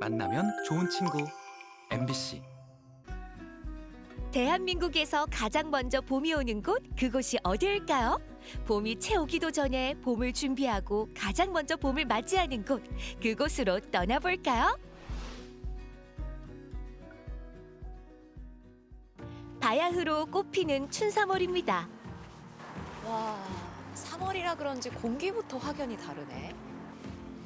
만나면 좋은 친구 MBC. 대한민국에서 가장 먼저 봄이 오는 곳, 그곳이 어디일까요? 봄이 채 오기도 전에 봄을 준비하고 가장 먼저 봄을 맞이하는 곳, 그곳으로 떠나볼까요? 바야흐로 꽃피는 춘삼월입니다. 와, 3월이라 그런지 공기부터 확연히 다르네.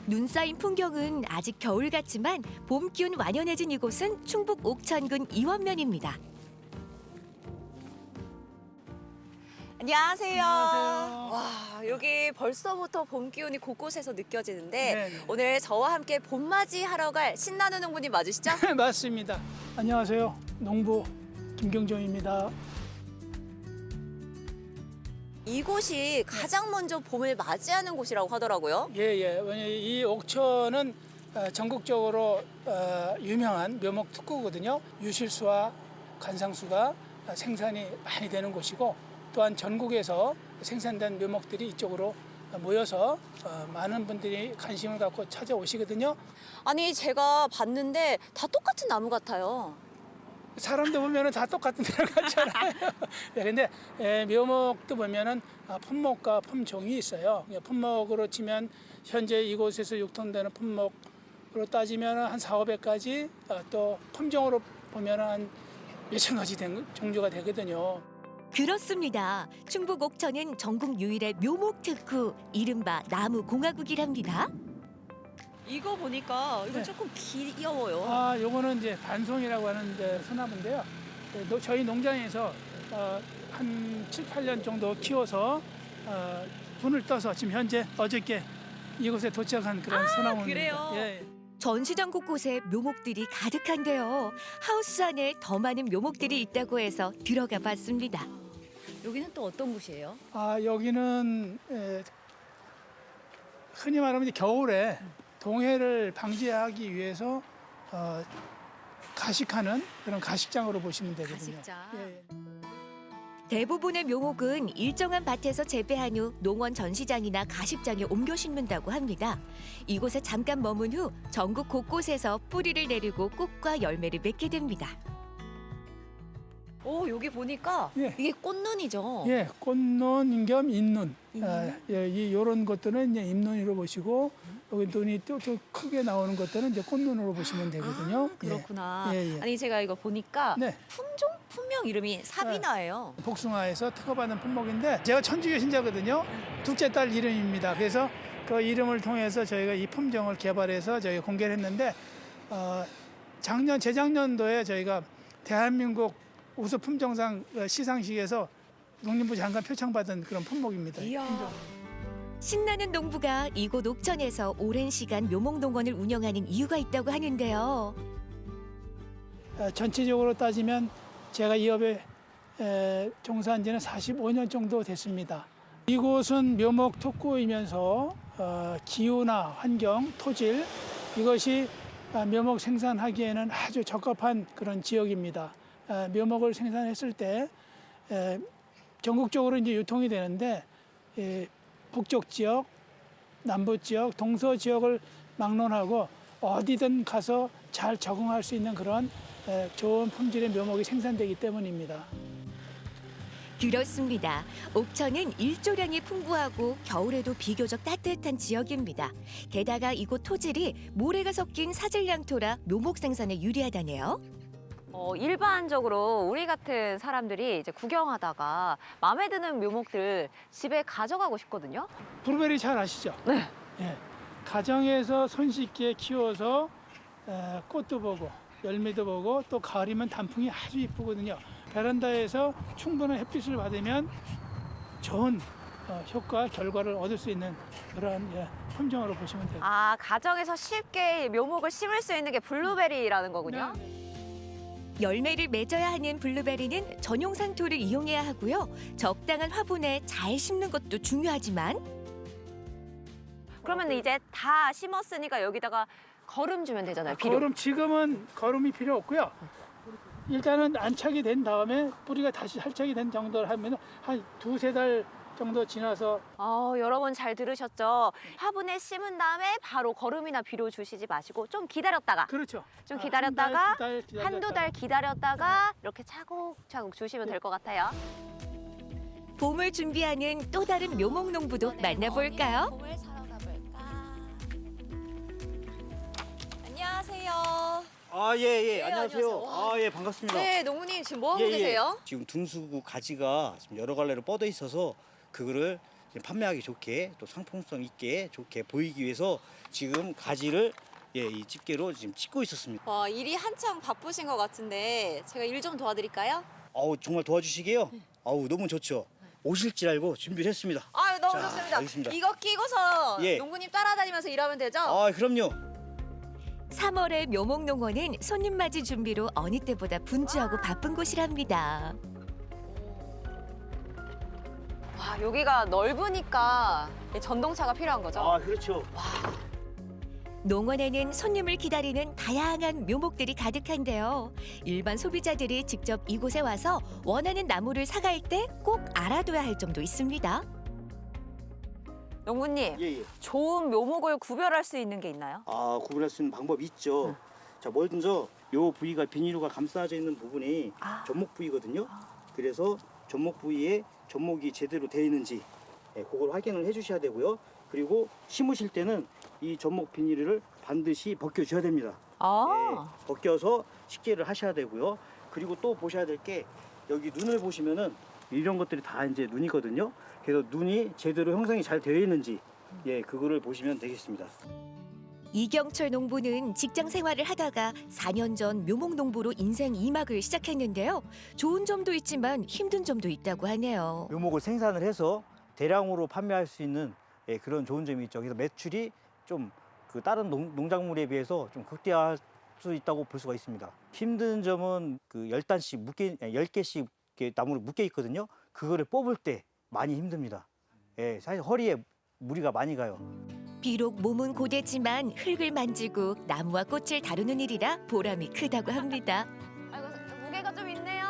눈 쌓인 풍경은 아직 겨울 같지만 봄 기운 완연해진 이곳은 충북 옥천군 이원면입니다. 안녕하세요. 안녕하세요. 와, 여기 벌써부터 봄 기운이 곳곳에서 느껴지는데 네. 오늘 저와 함께 봄맞이 하러 갈 신나는 농부님 맞으시죠? 맞습니다. 안녕하세요. 농부 김경종입니다. 이곳이 가장 먼저 봄을 맞이하는 곳이라고 하더라고요. 예예. 이 옥천은 전국적으로 유명한 묘목 특구거든요. 유실수와 간상수가 생산이 많이 되는 곳이고 또한 전국에서 생산된 묘목들이 이쪽으로 모여서 많은 분들이 관심을 갖고 찾아오시거든요. 아니, 제가 봤는데 다 똑같은 나무 같아요. 사람도 보면은 다 똑같은 데를 갔잖아요. 네, 근데 묘목도 보면은 품목과 품종이 있어요. 품목으로 치면 현재 이곳에서 유통되는 품목으로 따지면 한 4,500가지, 또 품종으로 보면 한 몇천 가지 종류가 되거든요. 그렇습니다. 충북 옥천은 전국 유일의 묘목 특구, 이른바 나무공화국이랍니다. 이거 보니까 이거 네. 조금 귀여워요. 요거는 이제 반송이라고 하는 이제 소나무인데요. 저희 농장에서 한 7, 8년 정도 키워서 분을 떠서 지금 현재 어저께 이곳에 도착한 그런 소나무입니다. 그래요? 예. 전시장 곳곳에 묘목들이 가득한데요. 하우스 안에 더 많은 묘목들이 있다고 해서 들어가 봤습니다. 여기는 또 어떤 곳이에요? 여기는 흔히 말하면 이제 겨울에 동해를 방지하기 위해서 가식하는 그런 가식장으로 보시면 되거든요. 가식장. 예. 대부분의 묘목은 일정한 밭에서 재배한 후 농원 전시장이나 가식장에 옮겨 심는다고 합니다. 이곳에 잠깐 머문 후 전국 곳곳에서 뿌리를 내리고 꽃과 열매를 맺게 됩니다. 오, 여기 보니까 예. 이게 꽃눈이죠? 예, 꽃눈 겸 잇눈. 잇눈? 이런 것들은 이제 잎눈으로 보시고 여기 눈이 또 크게 나오는 것들은 이제 꽃눈으로 보시면 되거든요. 아, 그렇구나. 예, 예. 아니, 제가 이거 보니까 네. 품종? 품명 이름이 사비나예요. 복숭아에서 특허받은 품목인데 제가 천주교 신자거든요. 둘째 딸 이름입니다. 그래서 그 이름을 통해서 저희가 이 품종을 개발해서 저희가 공개를 했는데 재작년도에 저희가 대한민국 우수 품종상 시상식에서 농림부 장관 표창받은 그런 품목입니다. 이야. 신나는 농부가 이곳 옥천에서 오랜 시간 묘목농원을 운영하는 이유가 있다고 하는데요. 전체적으로 따지면 제가 이 업에 종사한 지는 45년 정도 됐습니다. 이곳은 묘목 특구이면서 기후나 환경, 토질 이것이 묘목 생산하기에는 아주 적합한 그런 지역입니다. 묘목을 생산했을 때 전국적으로 이제 유통이 되는데 북쪽 지역, 남부 지역, 동서 지역을 막론하고 어디든 가서 잘 적응할 수 있는 그런 좋은 품질의 묘목이 생산되기 때문입니다. 그렇습니다. 옥천은 일조량이 풍부하고 겨울에도 비교적 따뜻한 지역입니다. 게다가 이곳 토질이 모래가 섞인 사질량토라 묘목 생산에 유리하다네요. 일반적으로 우리 같은 사람들이 이제 구경하다가 마음에 드는 묘목들 집에 가져가고 싶거든요. 블루베리 잘 아시죠? 네. 예. 가정에서 손쉽게 키워서 꽃도 보고 열매도 보고 또 가을이면 단풍이 아주 이쁘거든요. 베란다에서 충분한 햇빛을 받으면 좋은 효과, 결과를 얻을 수 있는 그런 품종으로 보시면 돼요. 아, 가정에서 쉽게 묘목을 심을 수 있는 게 블루베리라는 거군요. 네. 열매를 맺어야 하는 블루베리는 전용 상토를 이용해야 하고요. 적당한 화분에 잘 심는 것도 중요하지만 그러면 이제 다 심었으니까 여기다가 거름 주면 되잖아요. 비료. 지금은 거름이 필요 없고요. 일단은 안착이 된 다음에 뿌리가 다시 활착이 된 정도를 하면 한 두세 달 정도 지나서 여러분 잘 들으셨죠? 화분에 심은 다음에 바로 거름이나 비료 주시지 마시고 좀 기다렸다가 그렇죠. 좀 기다렸다가 기다렸다가 한두 달 기다렸다가 이렇게 차곡차곡 주시면 될 것 같아요. 봄을 준비하는 또 다른 묘목 농부도 만나볼까요? 봄을 사러 가볼까? 안녕하세요. 예, 네, 안녕하세요. 안녕하세요. 예, 반갑습니다. 네, 농부님 지금 뭐 하고 예, 예. 계세요? 지금 둥수구 가지가 지금 여러 갈래로 뻗어 있어서 그거를 이제 판매하기 좋게 또 상품성 있게 좋게 보이기 위해서 지금 가지를 이 집게로 지금 찍고 있었습니다. 와, 일이 한창 바쁘신 것 같은데 제가 일 좀 도와드릴까요? 정말 도와주시게요? 너무 좋죠. 오실 줄 알고 준비를 했습니다. 아유, 너무 자, 좋습니다. 알겠습니다. 이거 끼고서 예. 농부님 따라다니면서 일하면 되죠? 그럼요. 3월의 묘목 농원은 손님 맞이 준비로 어느 때보다 분주하고 바쁜 곳이랍니다. 와, 여기가 넓으니까 전동차가 필요한 거죠? 그렇죠. 농원에는 손님을 기다리는 다양한 묘목들이 가득한데요. 일반 소비자들이 직접 이곳에 와서 원하는 나무를 사갈 때 꼭 알아둬야 할 점도 있습니다. 농부님, 예. 좋은 묘목을 구별할 수 있는 게 있나요? 구분할 수 있는 방법이 있죠. 자, 먼저 요 부위가 비닐로가 감싸져 있는 부분이 접목 부위거든요. 그래서 접목 부위에 접목이 제대로 되어 있는지 그걸 확인을 해주셔야 되고요. 그리고 심으실 때는 이 접목 비닐을 반드시 벗겨줘야 됩니다. 벗겨서 식재를 하셔야 되고요. 그리고 또 보셔야 될 게 여기 눈을 보시면은 이런 것들이 다 이제 눈이거든요. 그래서 눈이 제대로 형성이 잘 되어 있는지 그거를 보시면 되겠습니다. 이경철 농부는 직장 생활을 하다가 4년 전 묘목 농부로 인생 2막을 시작했는데요. 좋은 점도 있지만 힘든 점도 있다고 하네요. 묘목을 생산을 해서 대량으로 판매할 수 있는 그런 좋은 점이 있죠. 그래서 매출이 좀 그 다른 농작물에 비해서 좀 극대화할 수 있다고 볼 수가 있습니다. 힘든 점은 그 10개씩 이렇게 나무를 묶여 있거든요. 그거를 뽑을 때 많이 힘듭니다. 사실 허리에 무리가 많이 가요. 비록 몸은 고되지만 흙을 만지고 나무와 꽃을 다루는 일이라 보람이 크다고 합니다. 아이고, 무게가 좀 있네요.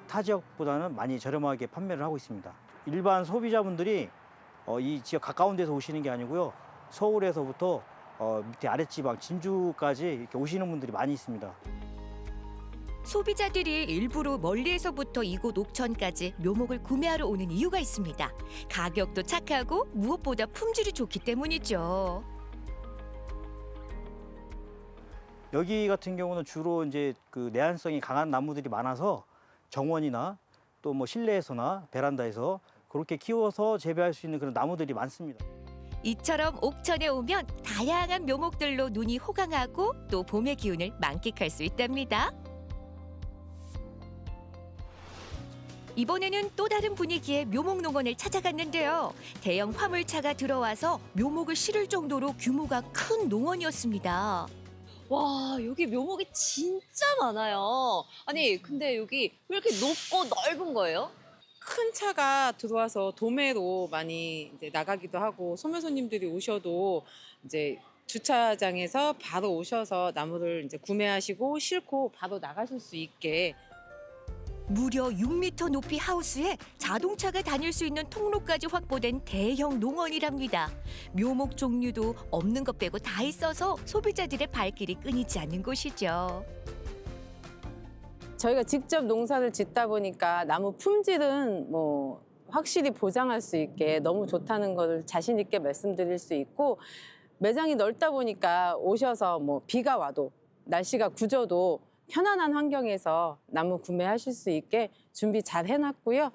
타 지역보다는 많이 저렴하게 판매를 하고 있습니다. 일반 소비자분들이 이 지역 가까운 데서 오시는 게 아니고요. 서울에서부터 밑에 아랫지방 진주까지 이렇게 오시는 분들이 많이 있습니다. 소비자들이 일부러 멀리에서부터 이곳 옥천까지 묘목을 구매하러 오는 이유가 있습니다. 가격도 착하고 무엇보다 품질이 좋기 때문이죠. 여기 같은 경우는 주로 이제 그 내한성이 강한 나무들이 많아서 정원이나 또 뭐 실내에서나 베란다에서 그렇게 키워서 재배할 수 있는 그런 나무들이 많습니다. 이처럼 옥천에 오면 다양한 묘목들로 눈이 호강하고 또 봄의 기운을 만끽할 수 있답니다. 이번에는 또 다른 분위기의 묘목 농원을 찾아갔는데요. 대형 화물차가 들어와서 묘목을 실을 정도로 규모가 큰 농원이었습니다. 와, 여기 묘목이 진짜 많아요. 아니, 근데 여기 왜 이렇게 높고 넓은 거예요? 큰 차가 들어와서 도매로 많이 이제 나가기도 하고 소매 손님들이 오셔도 이제 주차장에서 바로 오셔서 나무를 이제 구매하시고 싣고 바로 나가실 수 있게 무려 6m 높이 하우스에 자동차가 다닐 수 있는 통로까지 확보된 대형 농원이랍니다. 묘목 종류도 없는 것 빼고 다 있어서 소비자들의 발길이 끊이지 않는 곳이죠. 저희가 직접 농사를 짓다 보니까 나무 품질은 뭐 확실히 보장할 수 있게 너무 좋다는 걸 자신 있게 말씀드릴 수 있고 매장이 넓다 보니까 오셔서 뭐 비가 와도 날씨가 굳어도 편안한 환경에서 나무 구매하실 수 있게 준비 잘 해놨고요.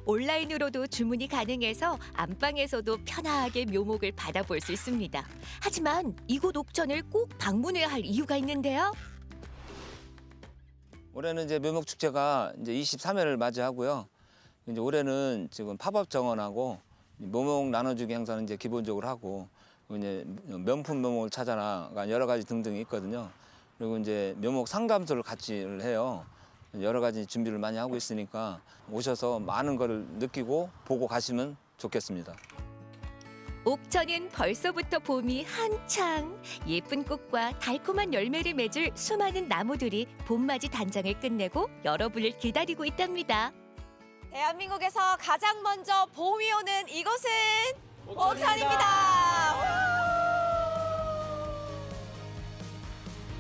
온라인으로도 주문이 가능해서 안방에서도 편하게 묘목을 받아볼 수 있습니다. 하지만 이곳 옥천을 꼭 방문해야 할 이유가 있는데요. 올해는 이제 묘목 축제가 이제 23회를 맞이하고요. 이제 올해는 지금 팝업 정원하고 묘목 나눠주기 행사는 이제 기본적으로 하고 이제 명품 묘목을 찾아나가 여러 가지 등등이 있거든요. 그리고 이제 묘목 상담소를 같이 해요. 여러 가지 준비를 많이 하고 있으니까 오셔서 많은 걸 느끼고 보고 가시면 좋겠습니다. 옥천은 벌써부터 봄이 한창. 예쁜 꽃과 달콤한 열매를 맺을 수많은 나무들이 봄맞이 단장을 끝내고 여러분을 기다리고 있답니다. 대한민국에서 가장 먼저 봄이 오는 이곳은 옥천입니다.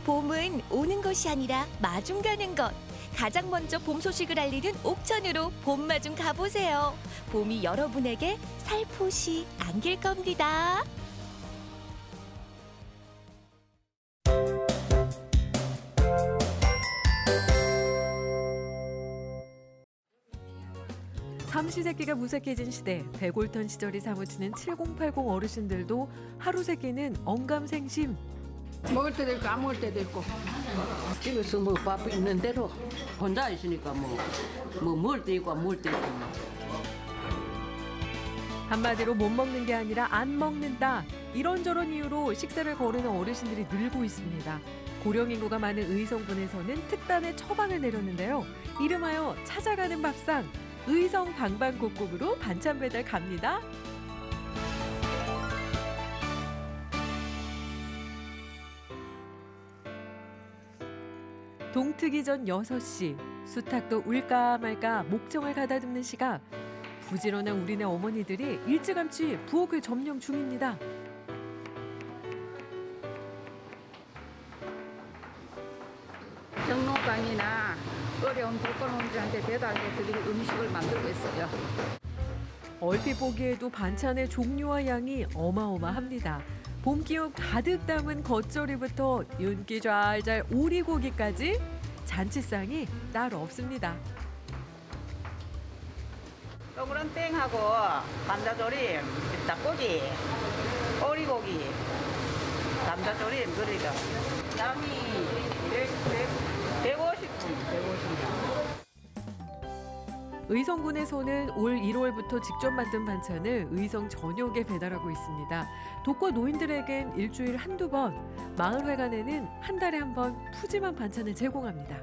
봄은 오는 것이 아니라 마중 가는 것. 가장 먼저 봄 소식을 알리는 옥천으로 봄마중 가보세요. 봄이 여러분에게 살포시 안길 겁니다. 삼시세끼가 무색해진 시대, 백골턴 시절이 사무치는 7080 어르신들도 하루 세끼는 언감생심. 먹을 때도 있고 안 먹을 때도 있고 집에서 뭐 밥 있는 대로 혼자 있으니까 뭐 먹을 때 있고 안 먹을 때 있고 한마디로 못 먹는 게 아니라 안 먹는다. 이런저런 이유로 식사를 거르는 어르신들이 늘고 있습니다. 고령 인구가 많은 의성군에서는 특단의 처방을 내렸는데요. 이름하여 찾아가는 밥상. 의성 방방곡곡으로 반찬 배달 갑니다. 동트기 전 6시, 수탉도 울까 말까 목청을 가다듬는 시각. 부지런한 우리네 어머니들이 일찌감치 부엌을 점령 중입니다. 경로당이나 어려운 독거노인들한테 배달해드릴 음식을 만들고 있어요. 얼핏 보기에도 반찬의 종류와 양이 어마어마합니다. 봄 기운 가득 담은 겉절이부터 윤기 좔좔 오리고기까지 잔치상이 따로 없습니다. 동그란 땡하고 감자조림, 닭고기, 오리고기, 감자조림 그리고 양이 150분. 의성군에서는 올 1월부터 직접 만든 반찬을 의성 전역에 배달하고 있습니다. 독거 노인들에겐 일주일 한두 번, 마을회관에는 한 달에 한 번 푸짐한 반찬을 제공합니다.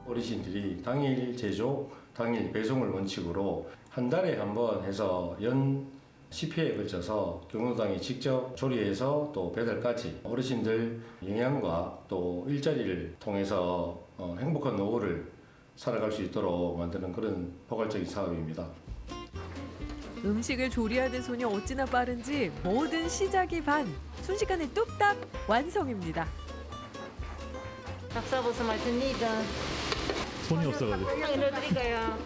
어르신들이 당일 제조, 당일 배송을 원칙으로 한 달에 한 번 해서 연 10회에 걸쳐서 경로당이 직접 조리해서 또 배달까지 어르신들 영양과 또 일자리를 통해서 행복한 노후를 살아갈 수 있도록 만드는 그런 포괄적인 사업입니다. 음식을 조리하는 손이 어찌나 빠른지 뭐든 시작이 반, 순식간에 뚝딱 완성입니다. 닭사버섯 맛있니까? 손이 없어가지고. 그냥 넣어드릴까요?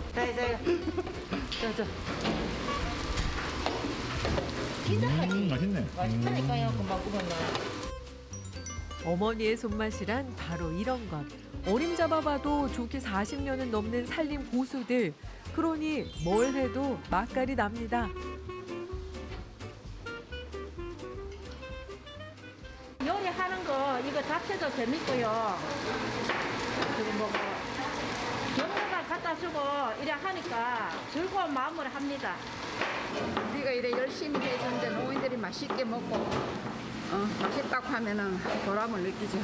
자. 맛있네. 맛있다니까요. 금방 구웠나. 어머니의 손맛이란 바로 이런 것. 어림잡아봐도 좋게 40년은 넘는 살림 고수들. 그러니 뭘 해도 맛깔이 납니다. 요리하는 거 이거 자체도 재밌고요. 그리고 뭐 경로당 갖다 주고 이래 하니까 즐거운 마음으로 합니다. 우리가 이래 열심히 해주는데 노인들이 맛있게 먹고 맛있다고 하면은 보람을 느끼죠.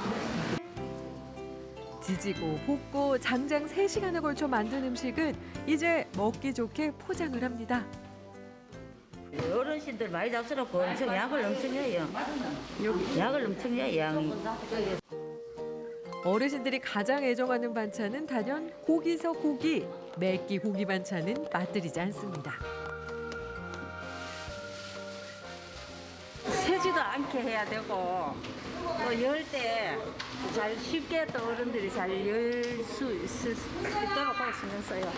지지고 볶고 장장 3시간에 걸쳐 만든 음식은 이제 먹기 좋게 포장을 합니다. 어르신들 많이 잡수놓고 엄청 약을 엄청 해요. 약을 엄청 해요, 양이. 어르신들이 가장 애정하는 반찬은 단연 고기서 고기. 매끼 고기 반찬은 빠뜨리지 않습니다. 세지도 않게 해야 되고 또 열 때 잘 쉽게 또 어른들이 잘 열 수 있도록 하고 신경 써요.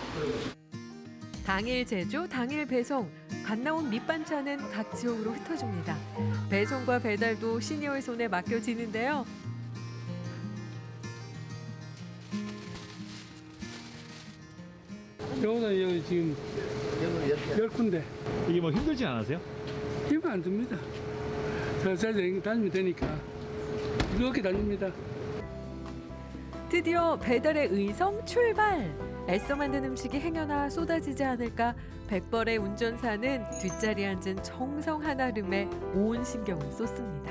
당일 제조, 당일 배송. 갓 나온 밑반찬은 각 지역으로 흩어집니다. 배송과 배달도 시니어의 손에 맡겨지는데요. 여기 지금 10군데. 이게 뭐 힘들지 않으세요? 힘 안 듭니다. 살살 다니면 되니까 이렇게 다닙니다. 드디어 배달의 의성 출발! 애써 만든 음식이 행여나 쏟아지지 않을까 백벌의 운전사는 뒷자리에 앉은 청성 한아름에 온 신경을 쏟습니다.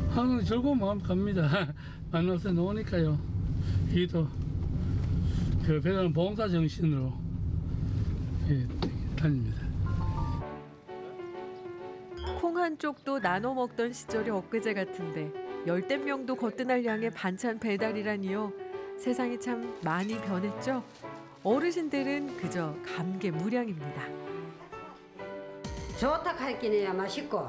항상 즐거운 마음 갑니다. 만나서 노니까요. 이도 그 배달은 봉사 정신으로 다닙니다. 콩 한 쪽도 나눠 먹던 시절이 엊그제 같은데 열댓 명도 거뜬할 양의 반찬 배달이라니요. 세상이 참 많이 변했죠? 어르신들은 그저 감개무량입니다. 좋다 할기는 맛있고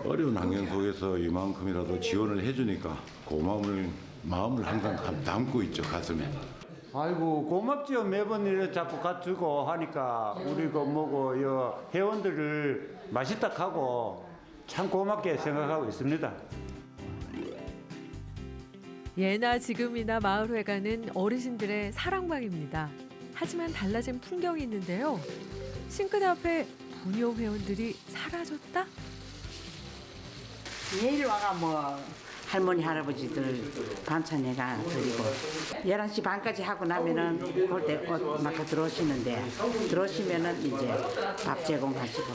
어려운 환경 속에서 이만큼이라도 지원을 해주니까 고마움을 마음을 항상 담고 있죠, 가슴에. 아이고 고맙죠. 매번 이렇게 자꾸 갖추고 하니까 우리 그 뭐고 여 회원들을 맛있다 하고 참 고맙게 생각하고 있습니다. 예나 지금이나 마을회관은 어르신들의 사랑방입니다. 하지만 달라진 풍경이 있는데요. 싱크대 앞에 부녀 회원들이 사라졌다? 내일 와가 뭐 할머니 할아버지들 반찬 내가 드리고 11시 반까지 하고 나면은 그때 옷 맡고 들어오시는데 들어오시면은 이제 밥 제공하시고.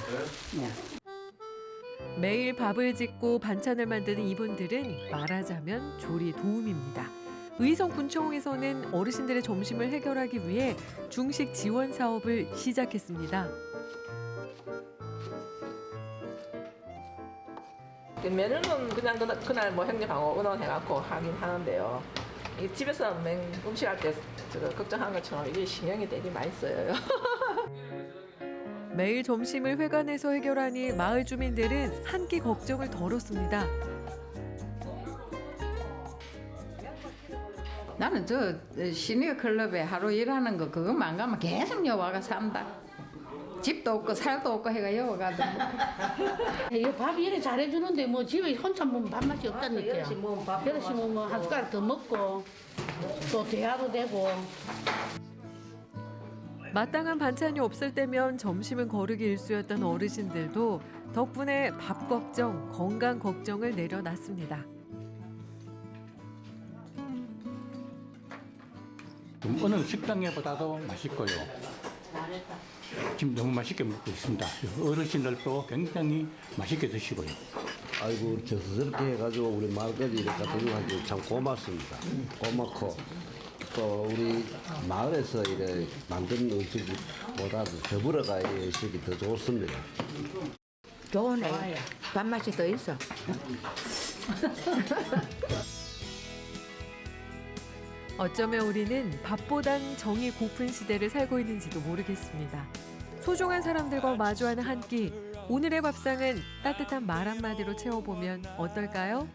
네. 매일 밥을 짓고 반찬을 만드는 이분들은 말하자면 조리 도우미입니다. 의성군청에서는 어르신들의 점심을 해결하기 위해 중식 지원 사업을 시작했습니다. 메뉴는 그냥 그날 뭐 형님하고 의논해갖고 하긴 하는데요. 이 집에서 음식할 때 걱정하는 것처럼 이게 신경이 되게 많이 써요. 매일 점심을 회관에서 해결하니 마을 주민들은 한 끼 걱정을 덜었습니다. 나는 저 시니어 클럽에 하루 일하는 거 그것만 가면 계속 여와가 산다. 집도 없고 살도 없고 해가 여와가도 밥 이래 잘해주는데 뭐 집에 혼자 먹으면 밥맛이 없다니까요. 8시 뭐 한 숟가락 더 먹고 또 대화도 되고. 마땅한 반찬이 없을 때면 점심은 거르기 일쑤였던 어르신들도 덕분에 밥 걱정, 건강 걱정을 내려놨습니다. 어느 식당에보다도 맛있고요. 지금 너무 맛있게 먹고 있습니다. 어르신들도 굉장히 맛있게 드시고요. 아이고 저스럽게 해가지고 우리 마을까지 이렇게 가지고 참 고맙습니다. 고맙고 또 우리 마을에서 이래 만든 음식보다도 더불어가 음식이 더 좋습니다. 좋네. 밥맛이 더 있어. 어쩌면 우리는 밥보단 정이 고픈 시대를 살고 있는지도 모르겠습니다. 소중한 사람들과 마주하는 한 끼, 오늘의 밥상은 따뜻한 말 한마디로 채워보면 어떨까요?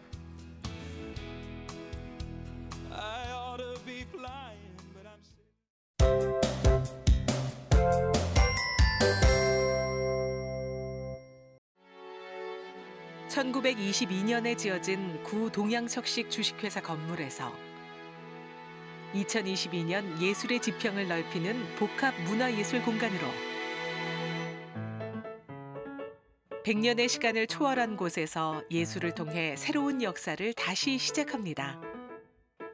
(1922년에) 지어진 구 동양척식 주식회사 건물에서 2022년 예술의 지평을 넓히는 복합 문화예술 공간으로 100년의 시간을 초월한 곳에서 예술을 통해 새로운 역사를 다시 시작합니다.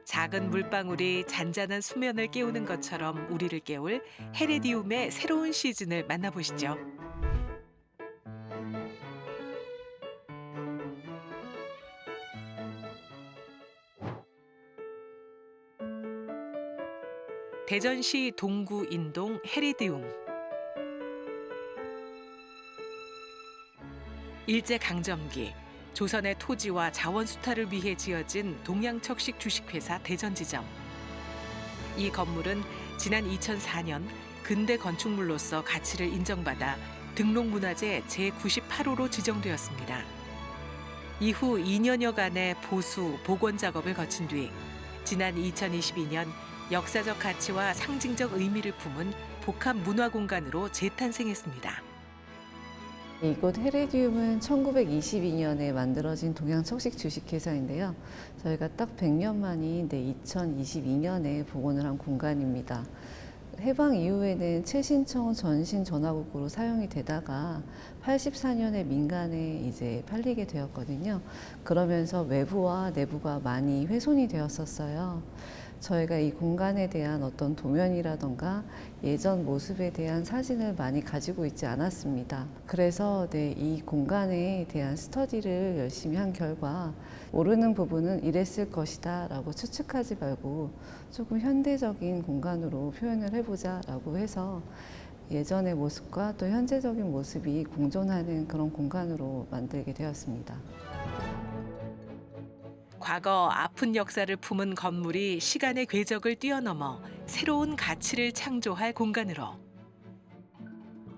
작은 물방울이 잔잔한 수면을 깨우는 것처럼 우리를 깨울 헤레디움의 새로운 시즌을 만나보시죠. 대전시 동구 인동 헤리디움. 일제강점기 조선의 토지와 자원 수탈을 위해 지어진 동양척식 주식회사 대전지점. 이 건물은 지난 2004년 근대 건축물로서 가치를 인정받아 등록문화재 제98호로 지정되었습니다. 이후 2년여간의 보수, 복원 작업을 거친 뒤 지난 2022년 역사적 가치와 상징적 의미를 품은 복합 문화공간으로 재탄생했습니다. 이곳 헤레디움은 1922년에 만들어진 동양척식 주식회사인데요. 저희가 딱 100년 만인 2022년에 복원을 한 공간입니다. 해방 이후에는 최신청 전신 전화국으로 사용이 되다가 84년에 민간에 이제 팔리게 되었거든요. 그러면서 외부와 내부가 많이 훼손이 되었었어요. 저희가 이 공간에 대한 어떤 도면이라던가 예전 모습에 대한 사진을 많이 가지고 있지 않았습니다. 그래서 이 공간에 대한 스터디를 열심히 한 결과 모르는 부분은 이랬을 것이다 라고 추측하지 말고 조금 현대적인 공간으로 표현을 해보자 라고 해서 예전의 모습과 또 현재적인 모습이 공존하는 그런 공간으로 만들게 되었습니다. 과거 아픈 역사를 품은 건물이 시간의 궤적을 뛰어넘어 새로운 가치를 창조할 공간으로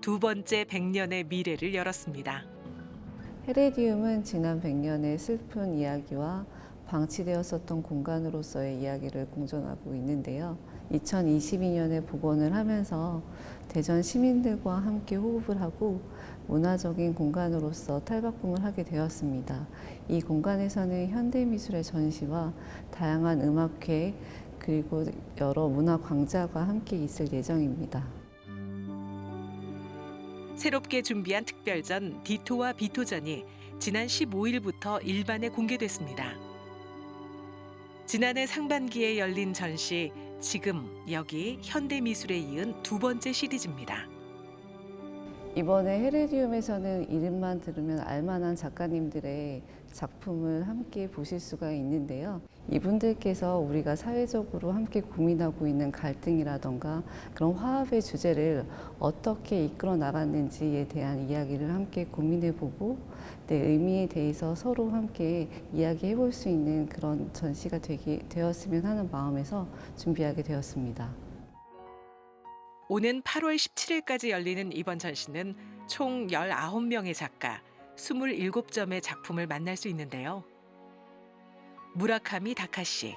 두 번째 100년의 미래를 열었습니다. 헤레디움은 지난 100년의 슬픈 이야기와 방치되었었던 공간으로서의 이야기를 공존하고 있는데요. 2022년에 복원을 하면서 대전 시민들과 함께 호흡을 하고 문화적인 공간으로서 탈바꿈을 하게 되었습니다. 이 공간에서는 현대미술의 전시와 다양한 음악회 그리고 여러 문화 광자가 함께 있을 예정입니다. 새롭게 준비한 특별전 디토와 비토전이 지난 15일부터 일반에 공개됐습니다. 지난해 상반기에 열린 전시 지금 여기 현대미술에 이은 두 번째 시리즈입니다. 이번에 헤레디움에서는 이름만 들으면 알만한 작가님들의 작품을 함께 보실 수가 있는데요. 이분들께서 우리가 사회적으로 함께 고민하고 있는 갈등이라던가 그런 화합의 주제를 어떻게 이끌어 나갔는지에 대한 이야기를 함께 고민해보고 내 의미에 대해서 서로 함께 이야기해 볼 수 있는 그런 전시가 되었으면 하는 마음에서 준비하게 되었습니다. 오는 8월 17일까지 열리는 이번 전시는 총 19명의 작가, 27점의 작품을 만날 수 있는데요. 무라카미 다카시,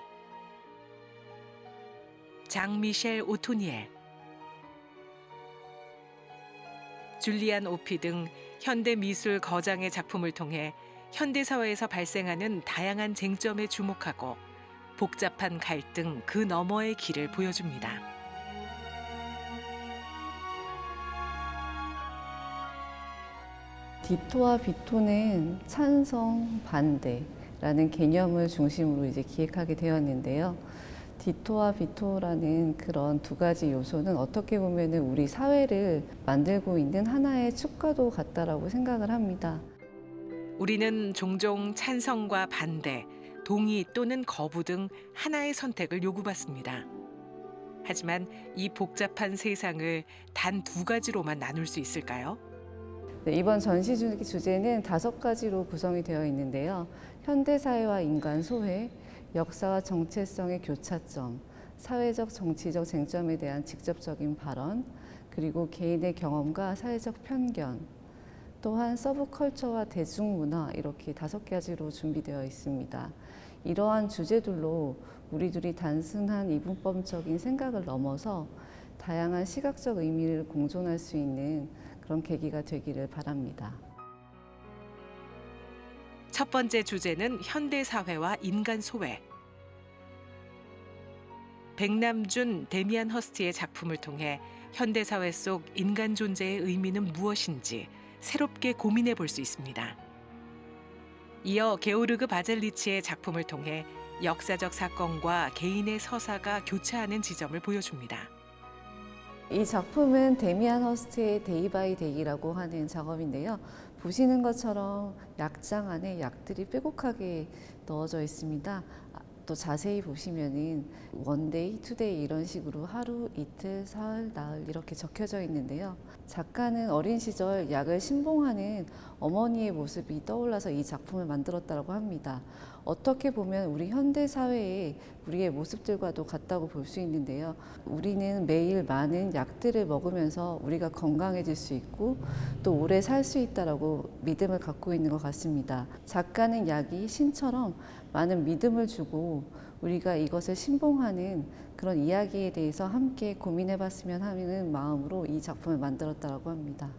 장미셸 오토니엘, 줄리안 오피 등 현대 미술 거장의 작품을 통해 현대사회에서 발생하는 다양한 쟁점에 주목하고 복잡한 갈등 그 너머의 길을 보여줍니다. 디토와 비토는 찬성, 반대라는 개념을 중심으로 이제 기획하게 되었는데요. 디토와 비토라는 그런 두 가지 요소는 어떻게 보면 우리 사회를 만들고 있는 하나의 축과도 같다라고 생각을 합니다. 우리는 종종 찬성과 반대, 동의 또는 거부 등 하나의 선택을 요구받습니다. 하지만 이 복잡한 세상을 단 두 가지로만 나눌 수 있을까요? 네, 이번 전시 주제는 5가지로 구성이 되어 있는데요. 현대사회와 인간 소외, 역사와 정체성의 교차점, 사회적 정치적 쟁점에 대한 직접적인 발언, 그리고 개인의 경험과 사회적 편견, 또한 서브컬처와 대중문화 이렇게 5가지로 준비되어 있습니다. 이러한 주제들로 우리들이 단순한 이분법적인 생각을 넘어서 다양한 시각적 의미를 공존할 수 있는 그런 계기가 되기를 바랍니다. 첫 번째 주제는 현대사회와 인간 소외. 백남준, 데미안 허스트의 작품을 통해 현대사회 속 인간 존재의 의미는 무엇인지 새롭게 고민해 볼 수 있습니다. 이어 게오르그 바젤리치의 작품을 통해 역사적 사건과 개인의 서사가 교차하는 지점을 보여줍니다. 이 작품은 데미안 허스트의 데이 바이 데이라고 하는 작업인데요. 보시는 것처럼 약장 안에 약들이 빼곡하게 넣어져 있습니다. 또 자세히 보시면은 원데이, 투데이 이런 식으로 하루, 이틀, 사흘, 나흘 이렇게 적혀져 있는데요. 작가는 어린 시절 약을 신봉하는 어머니의 모습이 떠올라서 이 작품을 만들었다고 합니다. 어떻게 보면 우리 현대 사회의 우리의 모습들과도 같다고 볼 수 있는데요. 우리는 매일 많은 약들을 먹으면서 우리가 건강해질 수 있고 또 오래 살 수 있다라고 믿음을 갖고 있는 것 같습니다. 작가는 약이 신처럼 많은 믿음을 주고 우리가 이것을 신봉하는 그런 이야기에 대해서 함께 고민해봤으면 하는 마음으로 이 작품을 만들었다고 합니다.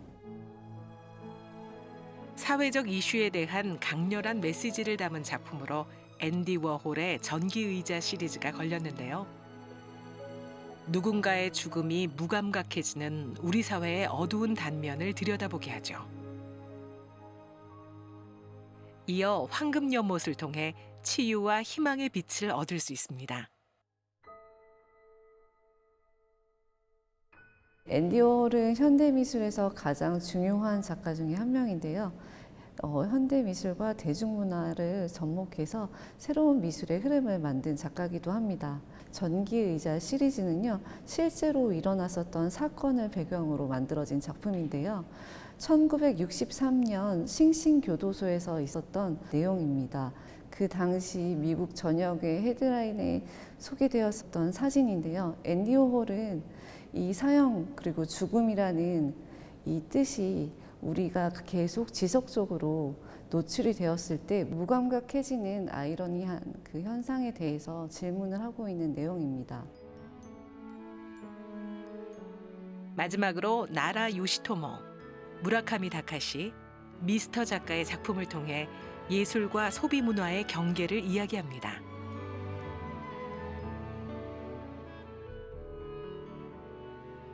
사회적 이슈에 대한 강렬한 메시지를 담은 작품으로 앤디 워홀의 전기의자 시리즈가 걸렸는데요. 누군가의 죽음이 무감각해지는 우리 사회의 어두운 단면을 들여다보게 하죠. 이어 황금 연못을 통해 치유와 희망의 빛을 얻을 수 있습니다. 앤디 워홀은 현대미술에서 가장 중요한 작가 중에 한 명인데요. 현대미술과 대중문화를 접목해서 새로운 미술의 흐름을 만든 작가이기도 합니다. 전기의자 시리즈는요, 실제로 일어났었던 사건을 배경으로 만들어진 작품인데요. 1963년 싱싱교도소에서 있었던 내용입니다. 그 당시 미국 전역의 헤드라인에 소개되었던 사진인데요. 앤디 워홀은 이 사형 그리고 죽음이라는 이 뜻이 우리가 계속 지속적으로 노출이 되었을 때 무감각해지는 아이러니한 그 현상에 대해서 질문을 하고 있는 내용입니다. 마지막으로 나라 요시토모, 무라카미 다카시, 미스터 작가의 작품을 통해 예술과 소비 문화의 경계를 이야기합니다.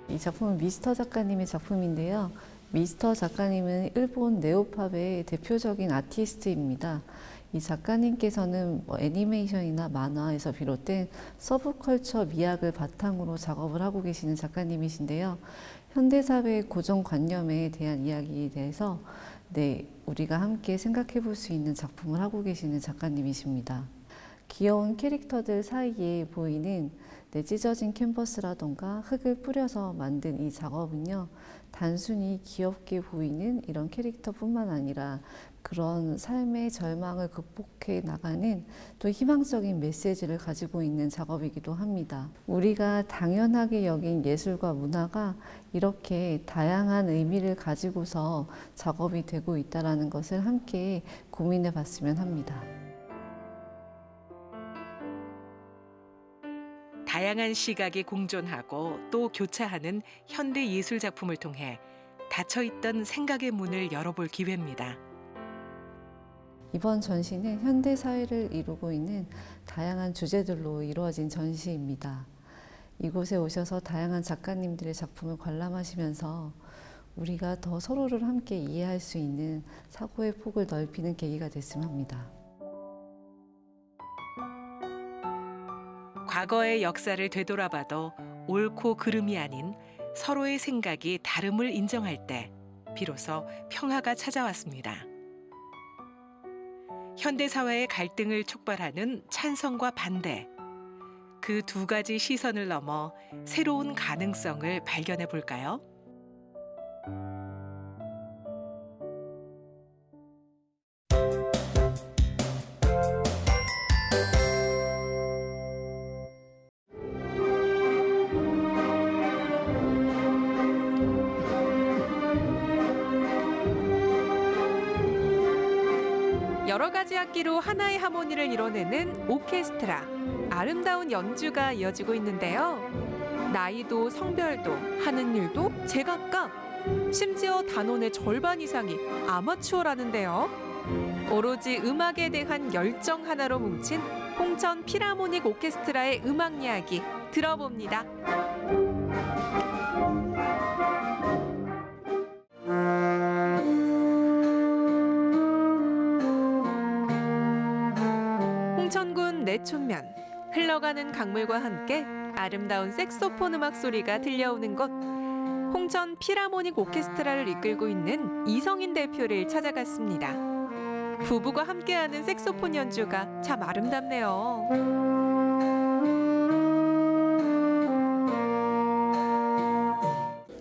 이 작품은 미스터 작가님의 작품인데요. 미스터 작가님은 일본 네오팝의 대표적인 아티스트입니다. 이 작가님께서는 애니메이션이나 만화에서 비롯된 서브컬처 미학을 바탕으로 작업을 하고 계시는 작가님이신데요. 현대사회의 고정관념에 대한 이야기에 대해서 우리가 함께 생각해 볼 수 있는 작품을 하고 계시는 작가님이십니다. 귀여운 캐릭터들 사이에 보이는 찢어진 캔버스라던가 흙을 뿌려서 만든 이 작업은요, 단순히 귀엽게 보이는 이런 캐릭터뿐만 아니라 그런 삶의 절망을 극복해 나가는 또 희망적인 메시지를 가지고 있는 작업이기도 합니다. 우리가 당연하게 여긴 예술과 문화가 이렇게 다양한 의미를 가지고서 작업이 되고 있다는 것을 함께 고민해 봤으면 합니다. 다양한 시각이 공존하고 또 교차하는 현대 예술 작품을 통해 닫혀있던 생각의 문을 열어볼 기회입니다. 이번 전시는 현대 사회를 이루고 있는 다양한 주제들로 이루어진 전시입니다. 이곳에 오셔서 다양한 작가님들의 작품을 관람하시면서 우리가 더 서로를 함께 이해할 수 있는 사고의 폭을 넓히는 계기가 됐으면 합니다. 과거의 역사를 되돌아봐도 옳고 그름이 아닌 서로의 생각이 다름을 인정할 때 비로소 평화가 찾아왔습니다. 현대사회의 갈등을 촉발하는 찬성과 반대, 그 두 가지 시선을 넘어 새로운 가능성을 발견해 볼까요? 여러 가지 악기로 하나의 하모니를 이뤄내는 오케스트라. 아름다운 연주가 이어지고 있는데요. 나이도 성별도 하는 일도 제각각. 심지어 단원의 절반 이상이 아마추어라는데요. 오로지 음악에 대한 열정 하나로 뭉친 홍천 필하모닉 오케스트라의 음악 이야기 들어봅니다. 홍천군 내촌면, 흘러가는 강물과 함께 아름다운 색소폰 음악 소리가 들려오는 곳. 홍천 필하모닉 오케스트라를 이끌고 있는 이성인 대표를 찾아갔습니다. 부부가 함께하는 색소폰 연주가 참 아름답네요.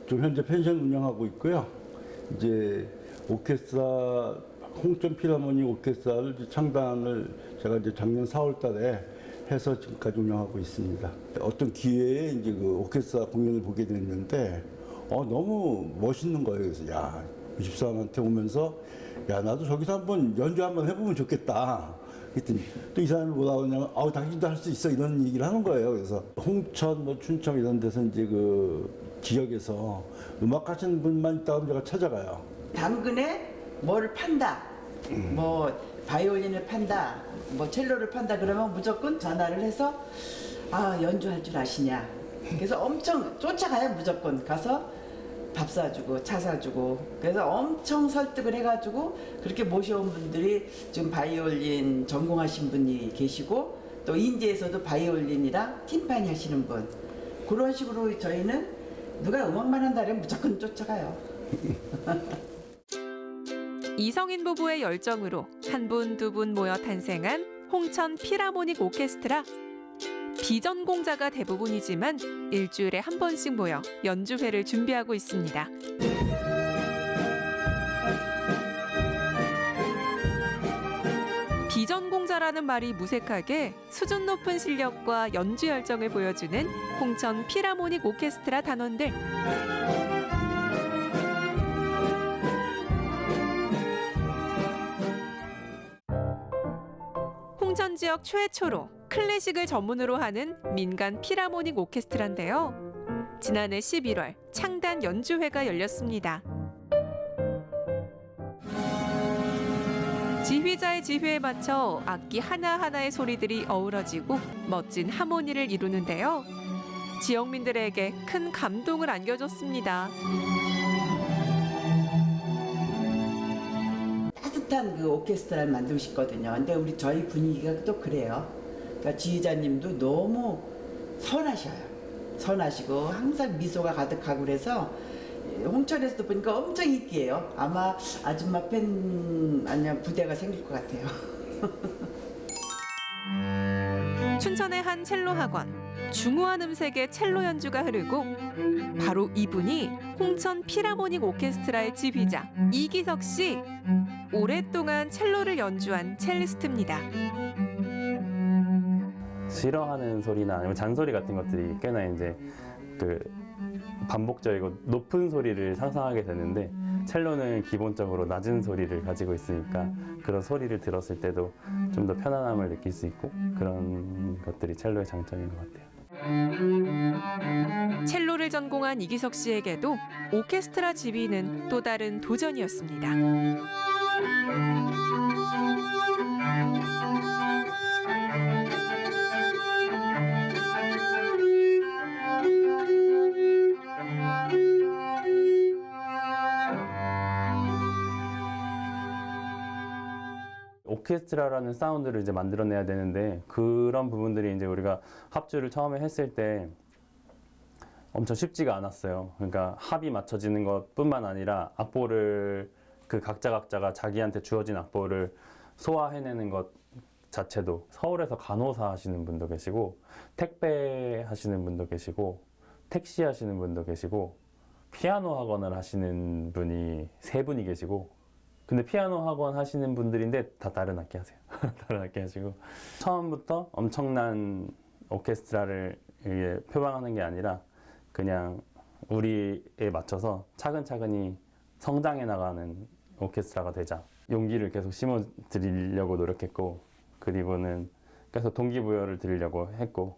지금 현재 펜션 운영하고 있고요. 이제 오케스트라 홍천 필하모닉 오케스트라를 창단을 제가 이제 작년 4월달에 해서 지금까지 운영하고 있습니다. 어떤 기회에 이제 그 오케스트라 공연을 보게 됐는데 너무 멋있는 거예요. 그래서 야, 이 집사람한테 오면서 야, 나도 저기서 한번 연주 한번 해보면 좋겠다. 그랬더니 또 이 사람이 뭐라고 하냐면 당신도 할 수 있어 이런 얘기를 하는 거예요. 그래서 홍천, 춘천 이런 데서 이제 그 지역에서 음악 하시는 분만 있다고 제가 찾아가요. 당근에 뭐를 판다, 뭐 바이올린을 판다, 뭐 첼로를 판다 그러면 무조건 전화를 해서 연주할 줄 아시냐. 그래서 엄청 쫓아가요. 무조건 가서 밥 사주고 차 사주고. 그래서 엄청 설득을 해가지고 그렇게 모셔온 분들이 지금 바이올린 전공하신 분이 계시고 또 인제에서도 바이올린이랑 팀파니 하시는 분. 그런 식으로 저희는 누가 음악만 한다면 무조건 쫓아가요. 이성인 부부의 열정으로 한 분, 두 분 모여 탄생한 홍천 필하모닉 오케스트라. 비전공자가 대부분이지만 일주일에 한 번씩 모여 연주회를 준비하고 있습니다. 비전공자 오케스트라라는 말이 무색하게 수준 높은 실력과 연주 열정을 보여주는 홍천 필하모닉 오케스트라 단원들. 홍천 지역 최초로 클래식을 전문으로 하는 민간 필하모닉 오케스트라인데요. 지난해 11월 창단 연주회가 열렸습니다. 지휘자의 지휘에 맞춰 악기 하나하나의 소리들이 어우러지고 멋진 하모니를 이루는데요. 지역민들에게 큰 감동을 안겨줬습니다. 따뜻한 그 오케스트라를 만들고 싶거든요. 근데 저희 분위기가 또 그래요. 그러니까 지휘자님도 너무 선하시고 항상 미소가 가득하고 그래서 홍천에서도 보니까 엄청 인기예요. 아마 아줌마 팬 아니면 부대가 생길 것 같아요. 춘천의 한 첼로 학원, 중후한 음색의 첼로 연주가 흐르고 바로 이분이 홍천 필하모닉 오케스트라의 지휘자 이기석 씨. 오랫동안 첼로를 연주한 첼리스트입니다. 싫어하는 소리나 아니면 잔소리 같은 것들이 꽤나 이제 그 반복적이고 높은 소리를 상상하게 되는데 첼로는 기본적으로 낮은 소리를 가지고 있으니까 그런 소리를 들었을 때도 좀 더 편안함을 느낄 수 있고 그런 것들이 첼로의 장점인 것 같아요. 첼로를 전공한 이기석 씨에게도 오케스트라 지휘는 또 다른 도전이었습니다. 오케스트라라는 사운드를 이제 만들어내야 되는데 그런 부분들이 이제 우리가 합주를 처음에 했을 때 엄청 쉽지가 않았어요. 그러니까 합이 맞춰지는 것뿐만 아니라 악보를 그 각자가 자기한테 주어진 악보를 소화해내는 것 자체도 서울에서 간호사 하시는 분도 계시고 택배 하시는 분도 계시고 택시 하시는 분도 계시고 피아노 학원을 하시는 분이 3분이 계시고 근데 피아노 학원 하시는 분들인데 다 다른 악기 하세요. 다른 악기 하시고 처음부터 엄청난 오케스트라를 표방하는 게 아니라 그냥 우리에 맞춰서 차근차근히 성장해 나가는 오케스트라가 되자. 용기를 계속 심어드리려고 노력했고 그리고는 계속 동기부여를 드리려고 했고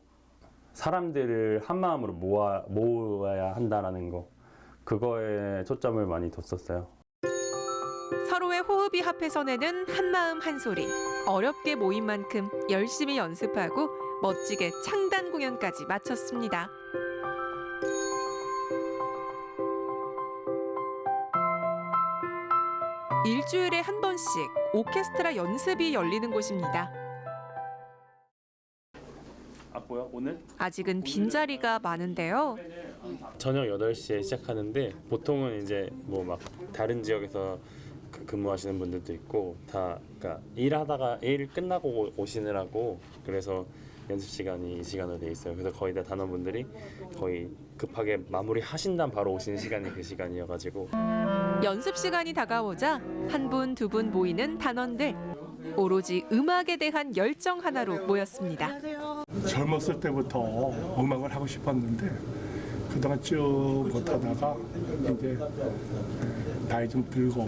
사람들을 한마음으로 모아야 한다라는 거 그거에 초점을 많이 뒀었어요. 서로의 호흡이 합해서 내는 한마음 한소리. 어렵게 모인 만큼 열심히 연습하고 멋지게 창단 공연까지 마쳤습니다. 일주일에 한 번씩 오케스트라 연습이 열리는 곳입니다. 악보요? 오늘? 아직은 빈자리가 많은데요. 저녁 8시에 시작하는데 보통은 이제 뭐 막 다른 지역에서 근무하시는 분들도 있고 다 그러니까 일 끝나고 오시느라고 그래서 연습 시간이 이 시간으로 돼 있어요. 그래서 거의 다 단원분들이 거의 급하게 마무리 하신 다음 바로 오시는 시간이 그 시간이어가지고 연습 시간이 다가오자 한 분, 두 분 모이는 단원들. 오로지 음악에 대한 열정 하나로 모였습니다. 젊었을 때부터 음악을 하고 싶었는데 그동안 쭉 못하다가 이제 나이 좀 들고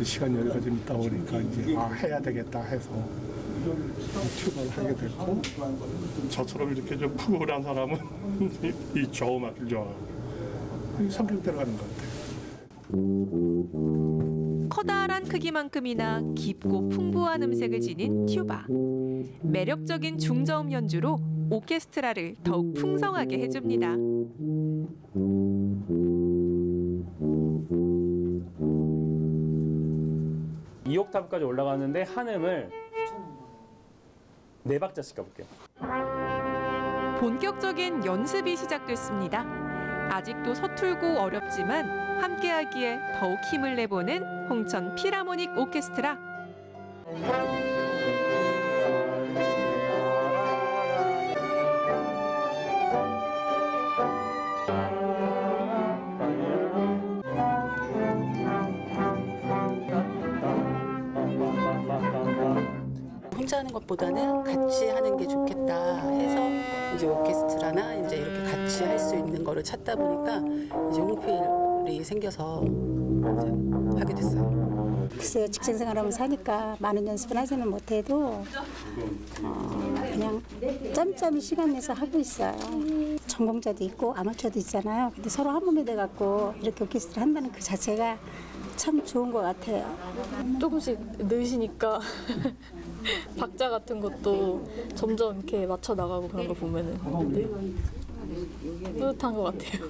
시간 여유가 좀 있다 보니까 이제 해야 되겠다 해서 튜브를 하게 됐고 저처럼 이렇게 좀 푸근한 사람은 이 저음악을 좋아하고 성격 들어가는 것 같아요. 커다란 크기만큼이나 깊고 풍부한 음색을 지닌 튜바. 매력적인 중저음 연주로 오케스트라를 더욱 풍성하게 해줍니다. 2옥탑까지 올라가는데 한음을 4박자씩 가볼게요. 본격적인 연습이 시작됐습니다. 아직도 서툴고 어렵지만 함께하기에 더욱 힘을 내보는 홍천 필하모닉 오케스트라. 혼자 하는 것보다는 같이 하는 게 좋겠다 해서 이제 오케스트라나 이제 이렇게 같이 할 수 있는 거를 찾다 보니까 이제 홍필이 생겨서 이제 하게 됐어요. 글쎄요, 직장 생활하면 사니까 많은 연습을 하지는 못해도 그냥 짬짬이 시간 내서 하고 있어요. 전공자도 있고 아마추어도 있잖아요. 근데 서로 한 몸이 돼갖고 이렇게 오케스트라 한다는 그 자체가 참 좋은 것 같아요. 조금씩 늘시니까 박자 같은 것도 점점 이렇게 맞춰 나가고 그런 거 보면은 뿌듯한 것 같아요.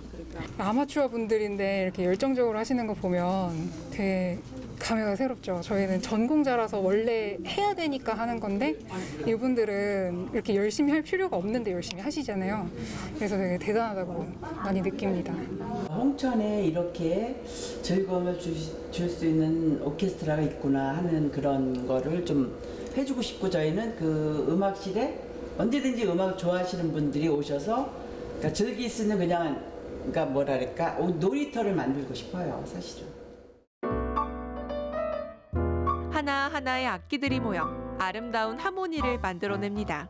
아마추어 분들인데 이렇게 열정적으로 하시는 거 보면 되게 감회가 새롭죠. 저희는 전공자라서 원래 해야 되니까 하는 건데 이분들은 이렇게 열심히 할 필요가 없는데 열심히 하시잖아요. 그래서 되게 대단하다고 많이 느낍니다. 홍천에 이렇게 즐거움을 줄 수 있는 오케스트라가 있구나 하는 그런 거를 좀 해주고 싶고, 저희는 그 음악실에 언제든지 음악 좋아하시는 분들이 오셔서 그러니까 즐길 수 있는 그러니까 뭐랄까 놀이터를 만들고 싶어요, 사실은. 하나하나의 악기들이 모여 아름다운 하모니를 만들어냅니다.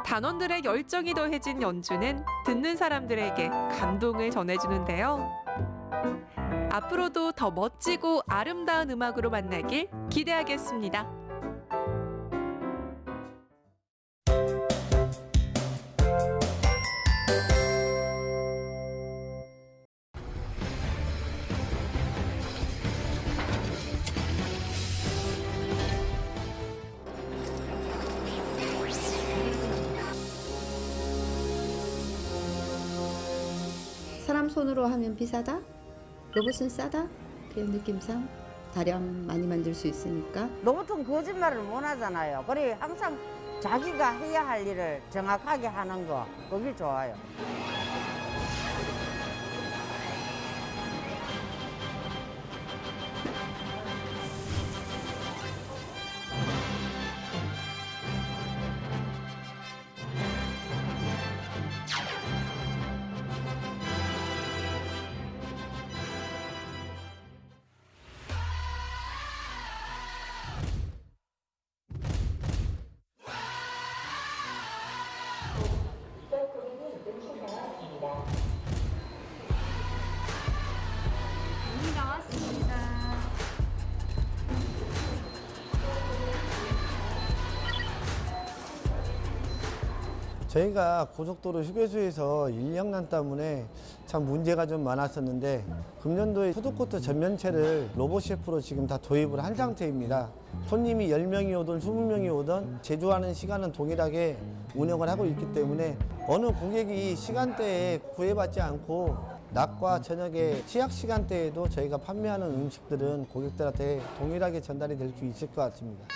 단원들의 열정이 더해진 연주는 듣는 사람들에게 감동을 전해주는데요. 앞으로도 더 멋지고 아름다운 음악으로 만나길 기대하겠습니다. 사람 손으로 하면 비싸다? 로봇은 싸다? 그런 느낌상 다량 많이 만들 수 있으니까. 로봇은 거짓말을 못 하잖아요. 그래 항상 자기가 해야 할 일을 정확하게 하는 거, 그게 좋아요. 저희가 고속도로 휴게소에서 인력난 때문에 참 문제가 좀 많았었는데 금년도에 푸드코트 전면체를 로봇 셰프로 지금 다 도입을 한 상태입니다. 손님이 10명이 오든 20명이 오든 제조하는 시간은 동일하게 운영을 하고 있기 때문에 어느 고객이 시간대에 구애받지 않고 낮과 저녁에 취약 시간대에도 저희가 판매하는 음식들은 고객들한테 동일하게 전달이 될 수 있을 것 같습니다.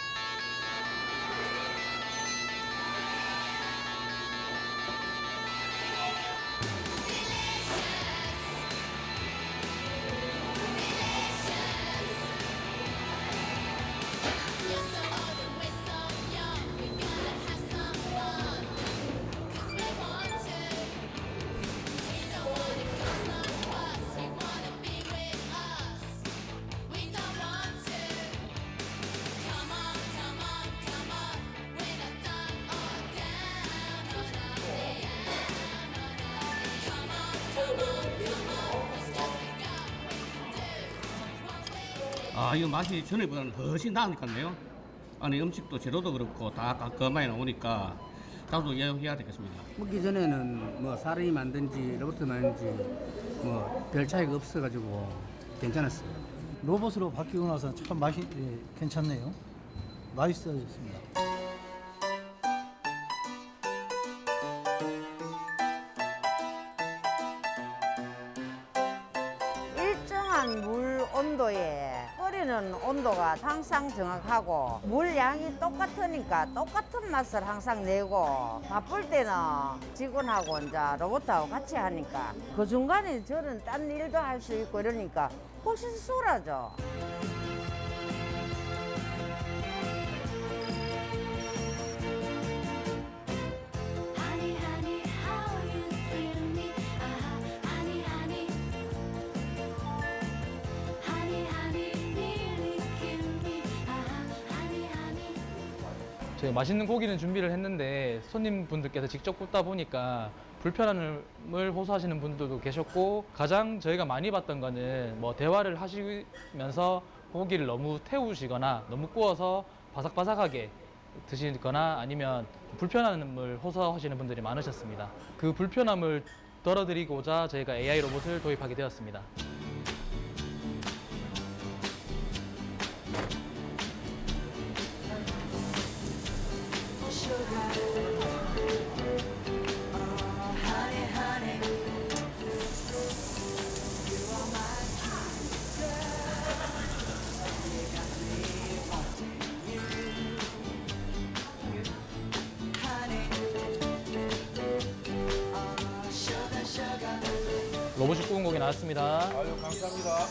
이거 맛이 전에보다는 훨씬 나은 것 같네요. 아니 음식도 재료도 그렇고 다 깔끔하게 나오니까 자주 이용해야 되겠습니다. 먹기 전에는 뭐 사람이 만든지 로봇이 만든지 뭐 별 차이가 없어가지고 괜찮았어요. 로봇으로 바뀌고 나서 참 맛이 괜찮네요. 맛있어졌습니다. 일정한 물 온도에 끓이는 온도가 항상 정확하고 물 양이 똑같으니까 똑같은 맛을 항상 내고, 바쁠 때는 직원하고 이제 로봇하고 같이 하니까 그 중간에 저는 딴 일도 할 수 있고 이러니까 훨씬 수월하죠. 제가 맛있는 고기는 준비를 했는데 손님분들께서 직접 굽다 보니까 불편함을 호소하시는 분들도 계셨고, 가장 저희가 많이 봤던 거는 뭐 대화를 하시면서 고기를 너무 태우시거나 너무 구워서 바삭바삭하게 드시거나 아니면 불편함을 호소하시는 분들이 많으셨습니다. 그 불편함을 덜어드리고자 저희가 AI 로봇을 도입하게 되었습니다. 로봇이 구운 고기 나왔습니다. 아유, 감사합니다.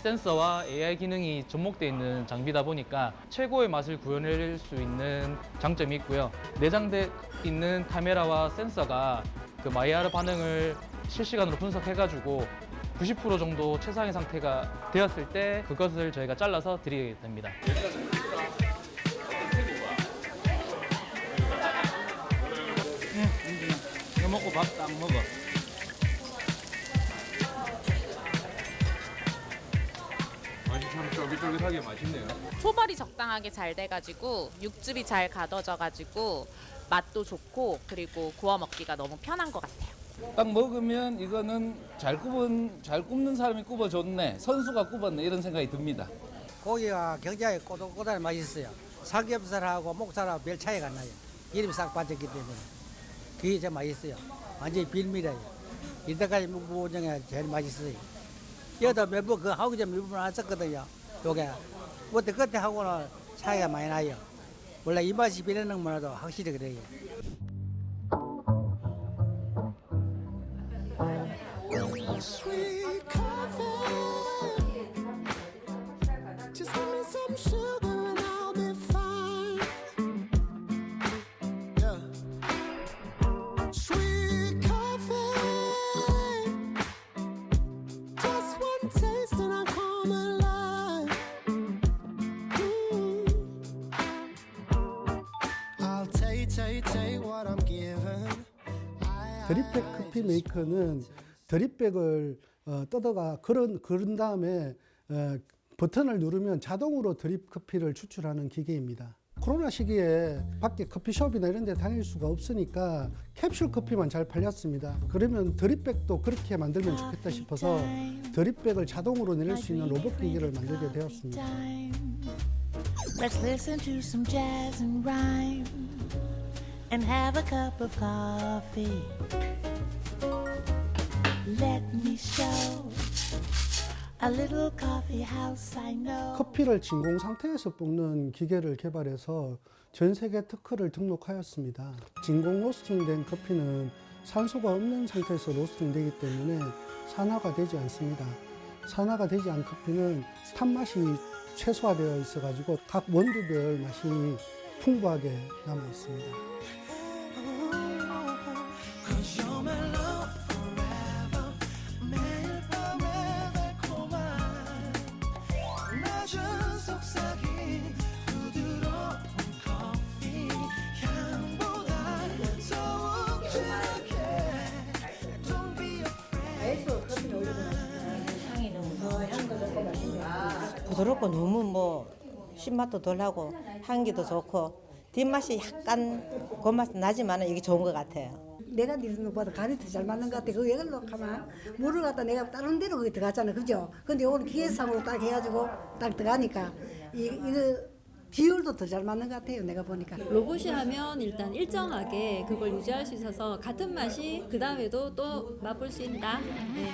센서와 AI 기능이 접목되어 있는 장비다 보니까 최고의 맛을 구현할 수 있는 장점이 있고요. 내장돼 있는 카메라와 센서가 그 마이야르 반응을 실시간으로 분석해가지고 90% 정도 최상의 상태가 되었을 때 그것을 저희가 잘라서 드리게 됩니다. 이거 먹고 밥 딱 먹어. 맛이 참 쫄깃쫄깃하게 맛있네요. 초벌이 적당하게 잘 돼가지고 육즙이 잘 가둬져가지고 맛도 좋고 그리고 구워 먹기가 너무 편한 것 같아요. 딱 먹으면 이거는 잘 굽는 사람이 굽어줬네, 선수가 굽었네, 이런 생각이 듭니다. 고기가 굉장히 꼬들꼬들 맛있어요. 삼겹살하고 목살하고 별 차이가 안 나요. 기름이 싹 빠졌기 때문에 그게 제일 맛있어요. 완전히 빌미래요. 이때까지 먹어본 중에 제일 맛있어요. 여기다 몇번 그 하기 전에 몇 번 안 썼거든요. 요게 그때 그때 하고는 차이가 많이 나요. 원래 이 맛이 비례는 것만도 확실히 그래요. 드립백 커피 메이커는 드립백을 뜯어가 그런 다음에 버튼을 누르면 자동으로 드립 커피를 추출하는 기계입니다. 코로나 시기에 밖에 커피숍이나 이런 데 다닐 수가 없으니까 캡슐 커피만 잘 팔렸습니다. 그러면 드립백도 그렇게 만들면 좋겠다 싶어서 드립백을 자동으로 내릴 수 있는 로봇 기계를 만들게 되었습니다. Let's listen to some jazz and rhyme and have a cup of coffee. Let me show a little coffee house I know. 커피를 진공 상태에서 볶는 기계를 개발해서 전 세계 특허를 등록하였습니다. 진공 로스팅된 커피는 산소가 없는 상태에서 로스팅되기 때문에 산화가 되지 않습니다. 산화가 되지 않은 커피는 탄맛이 최소화되어 있어가지고 각 원두별 맛이 풍부하게 남아 있습니다. 부드럽고 너무 뭐 신맛도 덜하고 향기도 좋고 뒷맛이 약간 그 맛이 나지만 이게 좋은 것 같아요. 내가 니는 것보다 간이 더 잘 맞는 것 같아. 그 왜 그러나 하면 물을 갖다 내가 다른 데로 거기 들어갔잖아, 그죠? 근데 오늘 기계상으로 딱 해가지고 딱 들어가니까 이거 비율도 더 잘 맞는 것 같아요, 내가 보니까. 로봇이 하면 일단 일정하게 그걸 유지할 수 있어서 같은 맛이 그 다음에도 또 맛볼 수 있다. 네.